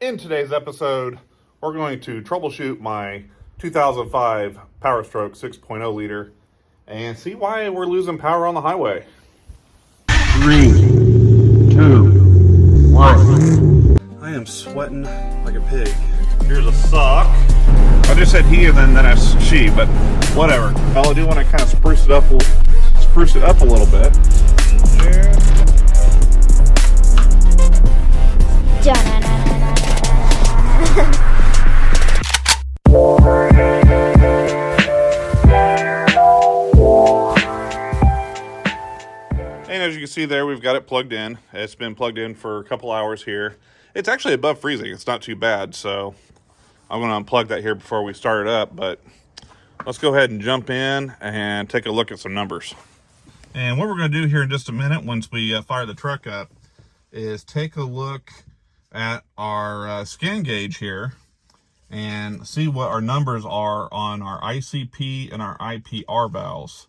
In today's episode, we're going to troubleshoot my 2005 Powerstroke 6.0 liter and see why we're losing power on the highway. 3, 2, 1. I am sweating like a pig. Here's a sock. I just said he and then it's she, but whatever. Well, I do want to kind of spruce it up a little bit. And as you can see there, we've got it plugged in. It's been plugged in for a couple hours here. It's actually above freezing. It's not too bad, so I'm going to unplug that here before we start it up. But let's go ahead and jump in and take a look at some numbers. And what we're going to do here in just a minute, once we fire the truck up, is take a look at our scan gauge here and see what our numbers are on our ICP and our IPR valves.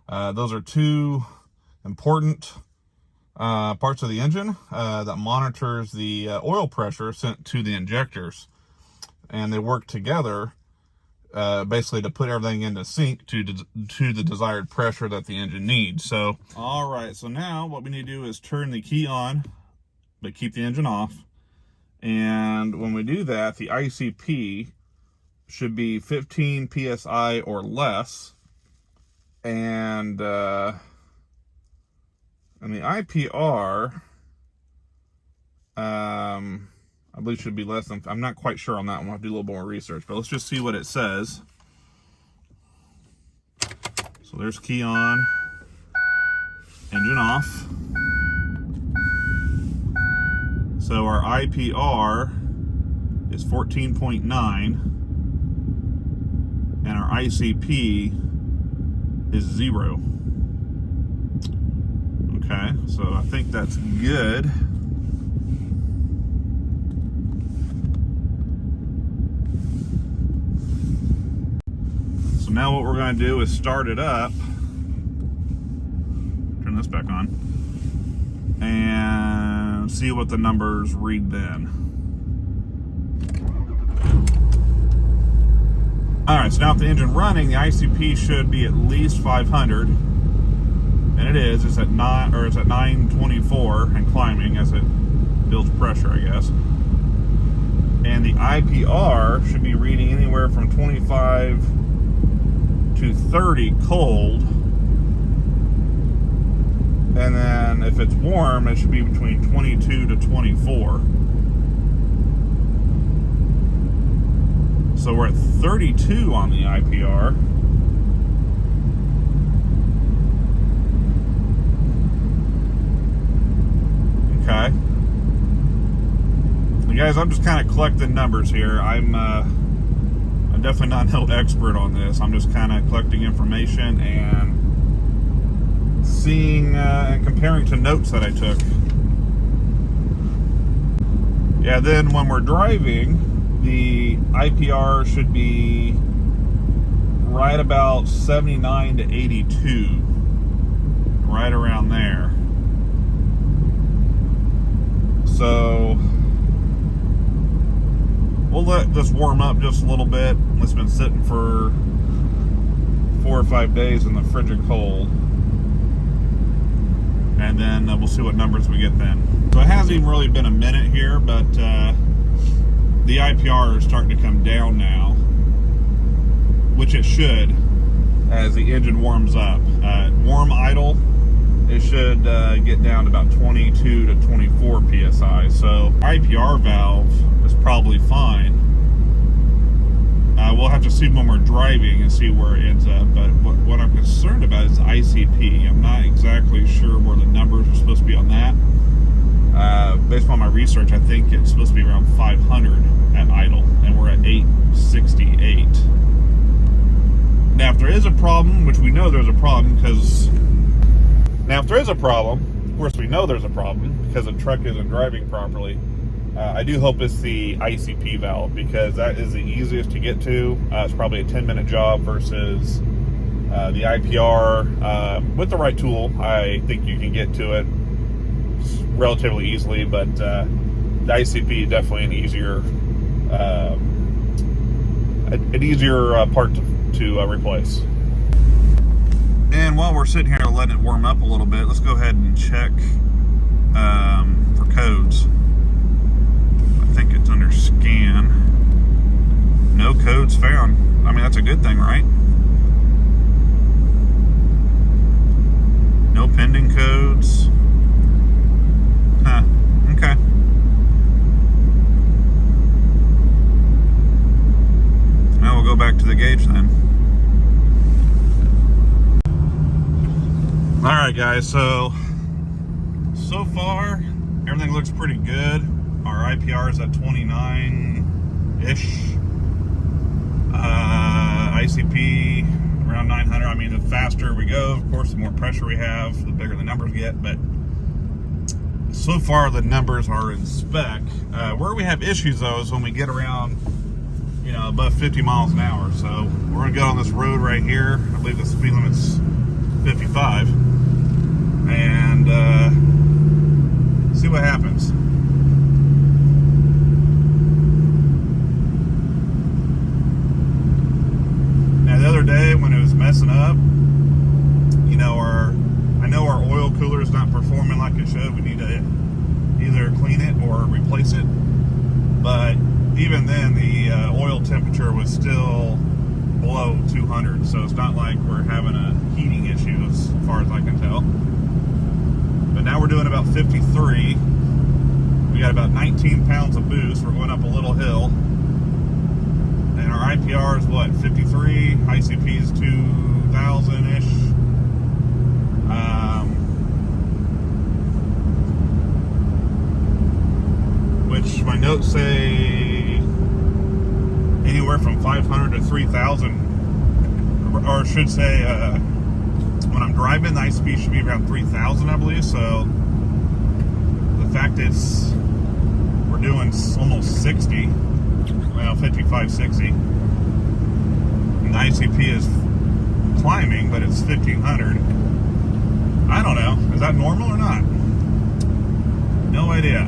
Those are two important parts of the engine that monitors the oil pressure sent to the injectors, and they work together basically to put everything into sync to the desired pressure that the engine needs. So all right, so now what we need to do is turn the key on but keep the engine off, and when we do that, the ICP should be 15 psi or less, and the IPR, I believe should be less than, I'm not quite sure on that one. I'll do a little more research, but let's just see what it says. So there's key on, engine off. So our IPR is 14.9, and our ICP is 0. Okay, so I think that's good. So now what we're going to do is start it up. Turn this back on. And see what the numbers read then. Alright, so now with the engine running, the ICP should be at least 500. And it is. It's at 924 and climbing as it builds pressure, I guess. And the IPR should be reading anywhere from 25 to 30 cold. And then if it's warm, it should be between 22 to 24. So we're at 32 on the IPR. Okay. And guys, I'm just kind of collecting numbers here. I'm definitely not no expert on this. I'm just kind of collecting information and seeing and comparing to notes that I took. Yeah, then when we're driving, the IPR should be right about 79 to 82, right around there. So we'll let this warm up just a little bit. It's been sitting for 4 or 5 days in the frigid cold. And then we'll see what numbers we get then. So it hasn't even really been a minute here, but the IPR is starting to come down now, which it should as the engine warms up. Warm idle, it should get down to about 22 to 24 psi. So IPR valve is probably fine. We'll have to see when we're driving and see where it ends up. But what I'm concerned about is ICP. I'm not exactly sure where the numbers are supposed to be on that. Based on my research, I think it's supposed to be around 500 at idle, and we're at 868. Now, if there is a problem, which we know there's a problem, because of course we know there's a problem because the truck isn't driving properly. I do hope it's the ICP valve, because that is the easiest to get to. It's probably a 10-minute job versus the IPR. With the right tool, I think you can get to it relatively easily, but the ICP definitely an easier part to replace. And while we're sitting here letting it warm up a little bit, let's go ahead and check for codes. I think it's under scan. No codes found. I mean, that's a good thing, right? No pending codes. Huh. Okay. Now we'll go back to the gauge then. Alright guys, so far everything looks pretty good. Our IPR is at 29-ish. ICP around 900. I mean, the faster we go, of course, the more pressure we have, the bigger the numbers get, but so far the numbers are in spec. Where we have issues though is when we get around, you know, above 50 miles an hour. So we're gonna go on this road right here. I believe the speed limit's 55, and see what happens. Now the other day when it was messing up, you know, I know our oil cooler is not performing like it should. We need to either clean it or replace it. But even then, the oil temperature was still below 200, so it's not like we're having a heating issue as far as I can tell. But now we're doing about 53. We got about 19 pounds of boost. We're going up a little hill. And our IPR is what, 53? ICP is 2,000-ish. Which my notes say anywhere from 500 to 3,000, or should say, when I'm driving, the ICP should be around 3,000, I believe. So the fact we're doing almost 60, well, 55, 60, and the ICP is climbing, but it's 1,500. I don't know. Is that normal or not? No idea.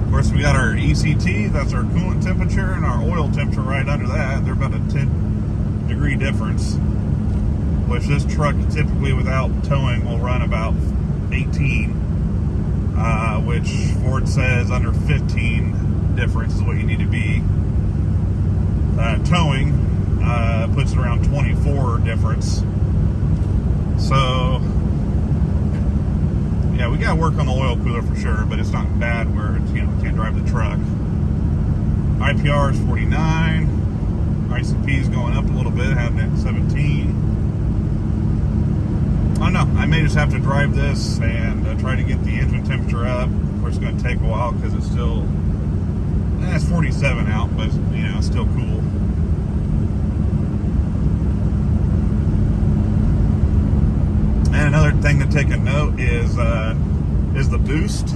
Of course, we got our ECT, that's our coolant temperature, and our oil temperature right under that. They're about a 10-degree difference, which this truck typically without towing will run about 18, which Ford says under 15 difference is what you need to be. Towing puts it around 24 difference. So yeah, we gotta work on the oil cooler for sure, but it's not bad where it's, you know, can't drive the truck. IPR is 49. ICP is going up a little bit, having it at 17. I don't know. I may just have to drive this and try to get the engine temperature up. Of course, it's going to take a while because it's still, it's 47 out, but you know, it's still cool. And another thing to take a note is the boost.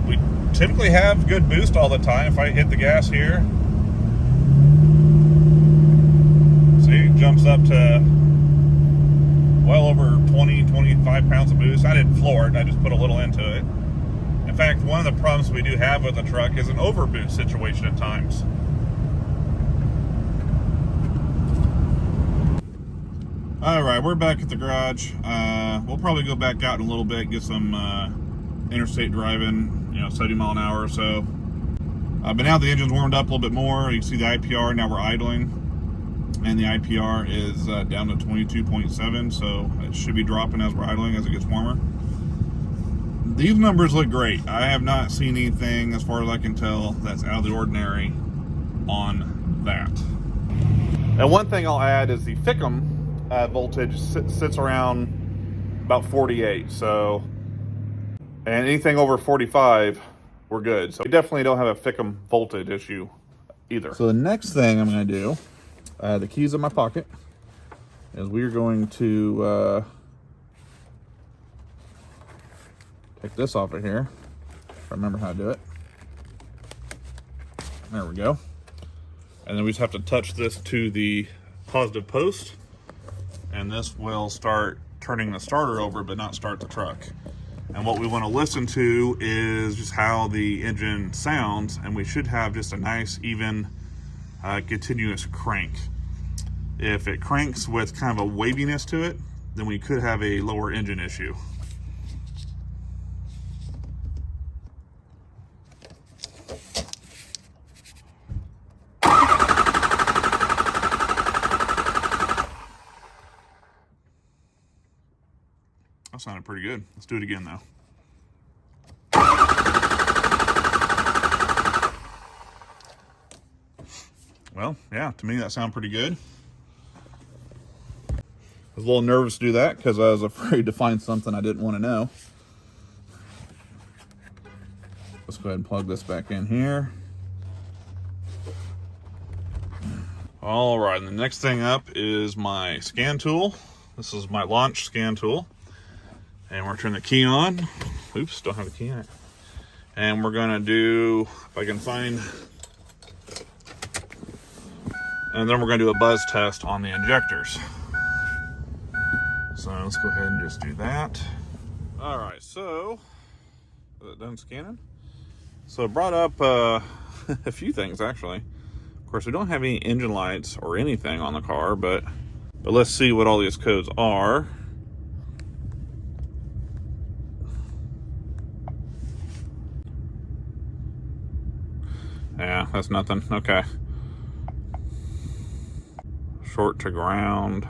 We typically have good boost all the time. If I hit the gas here, see, it jumps up to well over 20, 25 pounds of boost. I didn't floor it, I just put a little into it. In fact, one of the problems we do have with the truck is an overboost situation at times. Alright, we're back at the garage. We'll probably go back out in a little bit, get some interstate driving, you know, 70 mile an hour or so. But now the engine's warmed up a little bit more. You can see the IPR, now we're idling. And the IPR is down to 22.7, so it should be dropping as we're idling as it gets warmer. These numbers look great. I have not seen anything, as far as I can tell, that's out of the ordinary on that. And one thing I'll add is the FICM voltage sits around about 48, so, and anything over 45, we're good. So we definitely don't have a FICM voltage issue either. So the next thing I'm going to do, the keys in my pocket, is we're going to take this off of here, if I remember how to do it. There we go. And then we just have to touch this to the positive post, and this will start turning the starter over but not start the truck. And what we want to listen to is just how the engine sounds, and we should have just a nice, even, continuous crank. If it cranks with kind of a waviness to it, then we could have a lower engine issue. That sounded pretty good. Let's do it again though. Well, yeah, to me that sounded pretty good. I was a little nervous to do that because I was afraid to find something I didn't want to know. Let's go ahead and plug this back in here. All right, and the next thing up is my scan tool. This is my launch scan tool. And we're turning the key on. Oops, don't have the key in it. And we're gonna do, if I can find, and then we're gonna do a buzz test on the injectors. So let's go ahead and just do that. All right, so, is it done scanning? So it brought up a few things actually. Of course, we don't have any engine lights or anything on the car, but let's see what all these codes are. Yeah, that's nothing. Okay. Short to ground.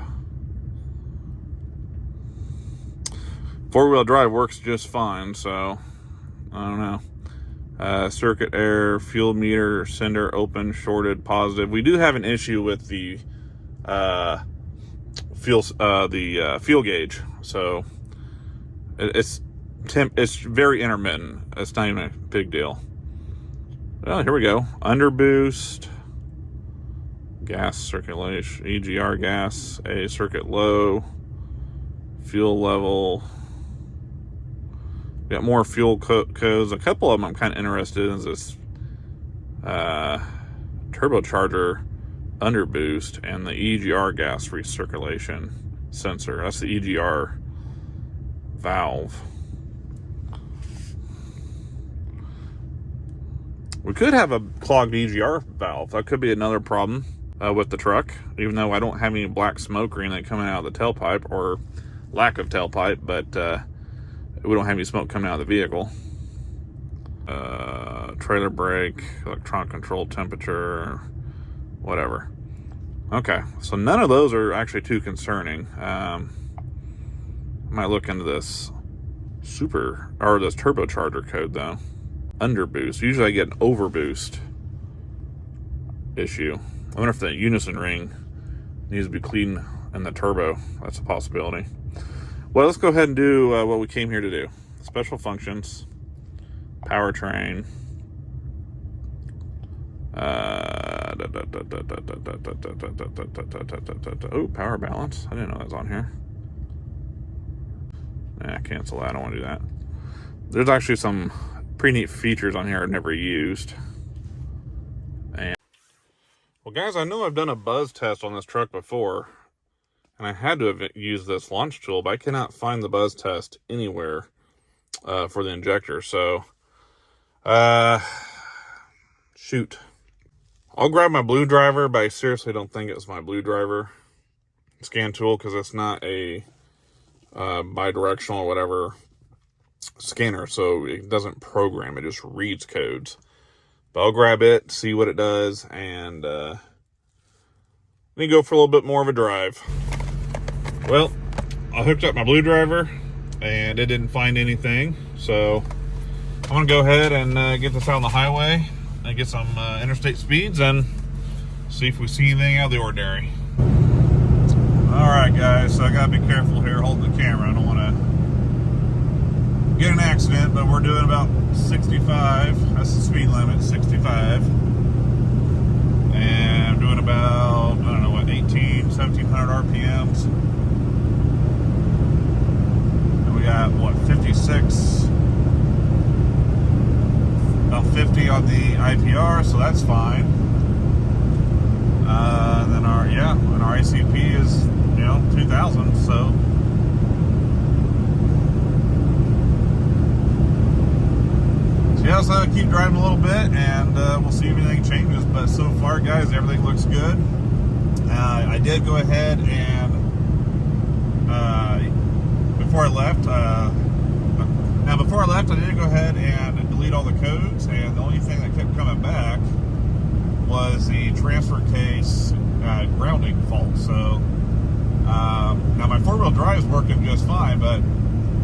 Four-wheel drive works just fine, so I don't know. Circuit error, fuel meter, sender open, shorted, positive. We do have an issue with the fuel gauge, so it's very intermittent. It's not even a big deal. Oh, here we go. Under boost, gas circulation, EGR gas, a circuit low, fuel level. Got more fuel codes. A couple of them I'm kind of interested in. Is this turbocharger under boost and the EGR gas recirculation sensor. That's the EGR valve. We could have a clogged EGR valve. That could be another problem with the truck, even though I don't have any black smoke or anything coming out of the tailpipe, or lack of tailpipe, but we don't have any smoke coming out of the vehicle. Trailer brake, electronic control, temperature, whatever. Okay, so none of those are actually too concerning. I might look into this this turbocharger code though. Under boost. Usually I get an over boost issue. I wonder if the unison ring needs to be cleaned in the turbo. That's a possibility. Well, let's go ahead and do what we came here to do. Special functions, powertrain, oh, power balance. I didn't know that was on here. Cancel that. I don't want to do that. There's actually some pretty neat features on here I've never used. And well, guys, I know I've done a buzz test on this truck before, and I had to have used this launch tool, but I cannot find the buzz test anywhere for the injector. So, shoot. I'll grab my blue driver, but I seriously don't think it's my blue driver scan tool, because it's not a bidirectional or whatever scanner, so it doesn't program, it just reads codes. But I'll grab it, see what it does, and then go for a little bit more of a drive. Well, I hooked up my blue driver and it didn't find anything, so I'm gonna go ahead and get this out on the highway and get some interstate speeds and see if we see anything out of the ordinary. All right, guys, so I gotta be careful here holding the camera. I don't want to get an accident, but we're doing about 65. That's the speed limit, 65. And I'm doing about, I don't know what, 1700 RPMs. And we got, what, 56, about 50 on the IPR, so that's fine. And then our ICP is, 2000, so Yeah, so keep driving a little bit, and we'll see if anything changes. But so far, guys, everything looks good. I did go ahead and before I left, I did go ahead and delete all the codes, and the only thing that kept coming back was the transfer case grounding fault. So now my four-wheel drive is working just fine, but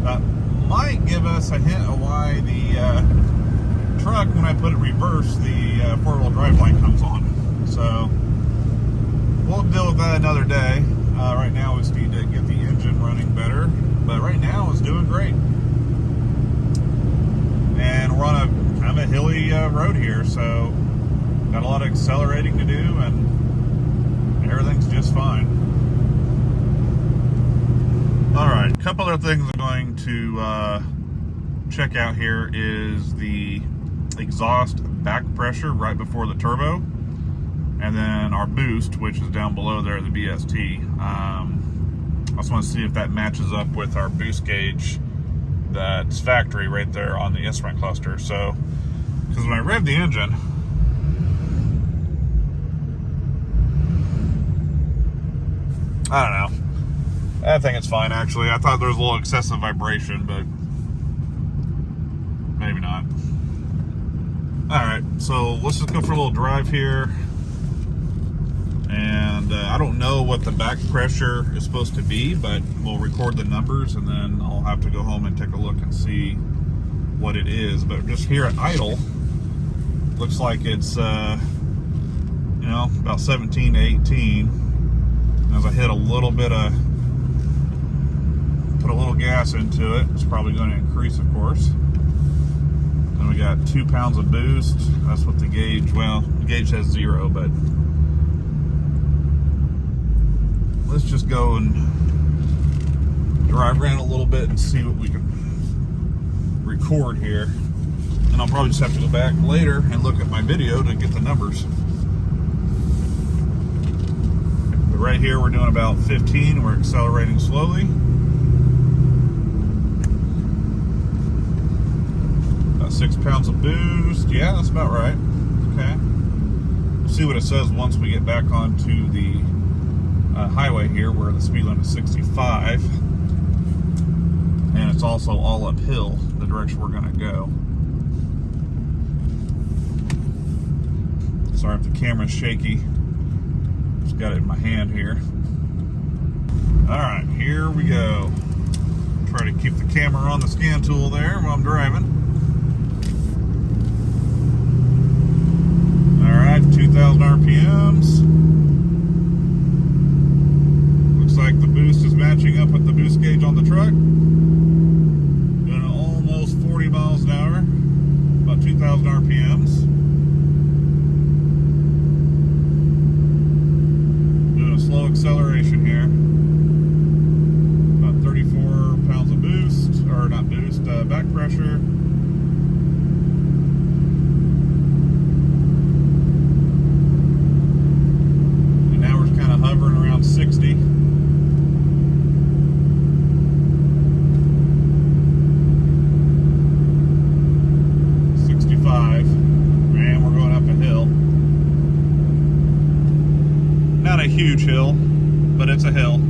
that might give us a hint of why the truck, when I put it reverse, the four-wheel drive light comes on. So we'll deal with that another day. Right now we just need to get the engine running better, but right now it's doing great. And we're on a kind of a hilly road here, so got a lot of accelerating to do, and everything's just fine. All right, a couple other things I'm going to check out here is the exhaust back pressure right before the turbo, and then our boost, which is down below there, the BST. I just want to see if that matches up with our boost gauge that's factory right there on the instrument cluster. So, because when I rev the engine, I don't know. I think it's fine, actually. I thought there was a little excessive vibration, but maybe not. Alright, so let's just go for a little drive here. And I don't know what the back pressure is supposed to be, but we'll record the numbers, and then I'll have to go home and take a look and see what it is. But just here at idle, looks like it's about 17 to 18. As I hit a little bit of, put a little gas into it, it's probably going to increase, of course. Then we got 2 pounds of boost. That's what the gauge, well, the gauge has 0, but let's just go and drive around a little bit and see what we can record here. And I'll probably just have to go back later and look at my video to get the numbers. But right here we're doing about 15. We're accelerating slowly. About 6 pounds of boost. Yeah, that's about right. Okay. We'll see what it says once we get back onto the highway here, where the speed limit is 65, and it's also all uphill the direction we're going to go. Sorry if the camera's shaky, just got it in my hand here. Alright, here we go. Try to keep the camera on the scan tool there while I'm driving. Alright, 2,000 RPMs. Like the boost is matching up with the boost gauge on the truck. Doing almost 40 miles an hour, about 2,000 RPMs. Doing a slow acceleration here. About 34 pounds of boost, or not boost, back pressure. And now we're kind of hovering around 60. 65, and we're going up a hill. Not a huge hill, but it's a hill,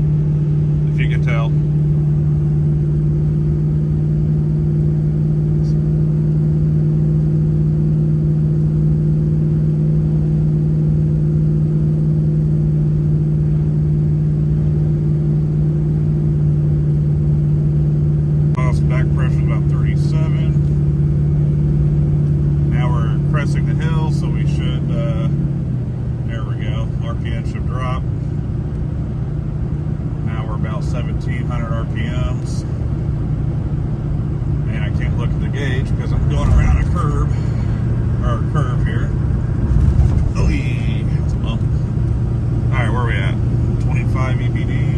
if you can tell. Back pressure is about 37. Pressing the hill, so we should, there we go, RPM should drop. Now we're about 1,700 RPMs. And I can't look at the gauge because I'm going around a curve, or a curve here. Oh, yeah, that's a bump. Alright, where are we at? 25 EBD.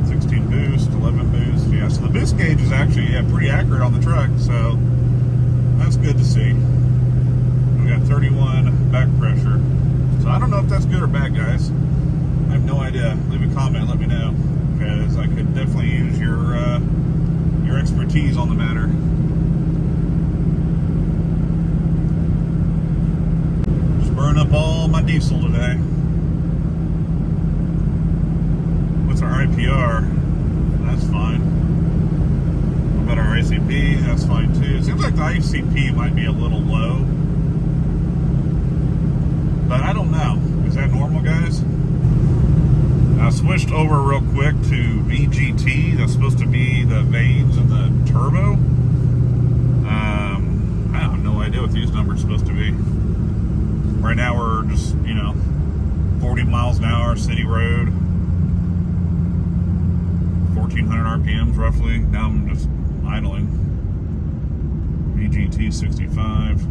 16 boost, 11 boost. Yeah, so the boost gauge is actually pretty accurate on the truck, so that's good to see. We got 31 back pressure. So I don't know if that's good or bad, guys. I have no idea. Leave a comment and let me know, because I could definitely use your expertise T's on the matter. Just burn up all my diesel today. What's our IPR? That's fine. What about our ICP? That's fine too. Seems like the ICP might be a little low, but I don't know. Is that normal, guys? I switched over real quick to VGT. That's supposed to be the vanes and the turbo. I have no idea what these numbers are supposed to be. Right now we're just, 40 miles an hour, city road. 1,400 RPMs roughly. Now I'm just idling. VGT 65.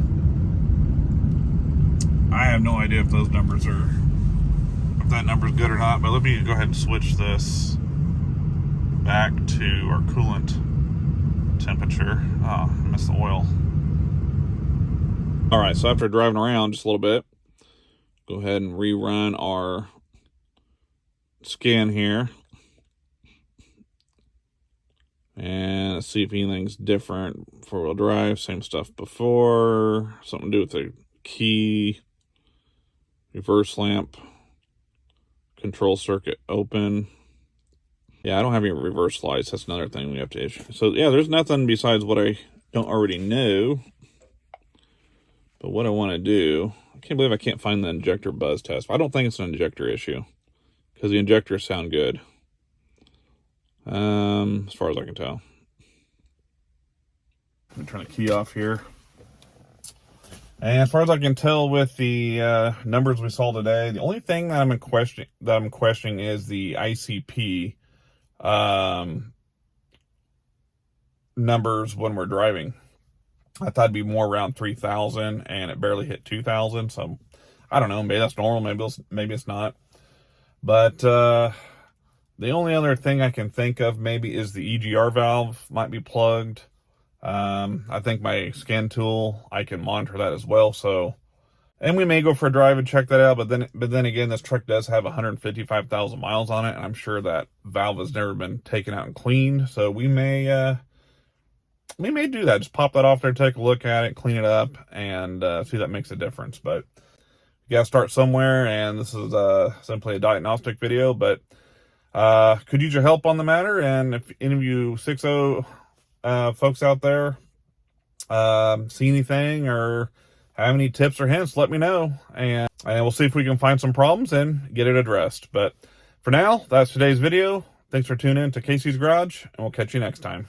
I have no idea if those numbers are, if that number's good or not, but let me go ahead and switch this back to our coolant temperature. Oh, I missed the oil. All right, so after driving around just a little bit, go ahead and rerun our scan here. And let's see if anything's different. Four-wheel drive, same stuff before. Something to do with the key, reverse lamp, control circuit open. Yeah, I don't have any reverse lights. That's another thing we have to issue. So yeah, there's nothing besides what I don't already know. But what I want to do, I can't believe I can't find the injector buzz test. I don't think it's an injector issue because the injectors sound good. As far as I can tell. Let me turn the key off here. And as far as I can tell with the numbers we saw today, the only thing that I'm questioning is the ICP numbers when we're driving. I thought it'd be more around 3,000, and it barely hit 2,000. So I don't know. Maybe that's normal. Maybe it's not. But the only other thing I can think of maybe is the EGR valve might be plugged. I think my scan tool, I can monitor that as well. So, and we may go for a drive and check that out. But then again, this truck does have 155,000 miles on it, and I'm sure that valve has never been taken out and cleaned. So we may do that. Just pop that off there, take a look at it, clean it up, and see if that makes a difference. But you gotta start somewhere, and this is simply a diagnostic video, but could use your help on the matter. And if any of you 6.0 folks out there see anything or have any tips or hints, let me know, and we'll see if we can find some problems and get it addressed. But for now, that's today's video. Thanks for tuning in to Casey's Garage, and we'll catch you next time.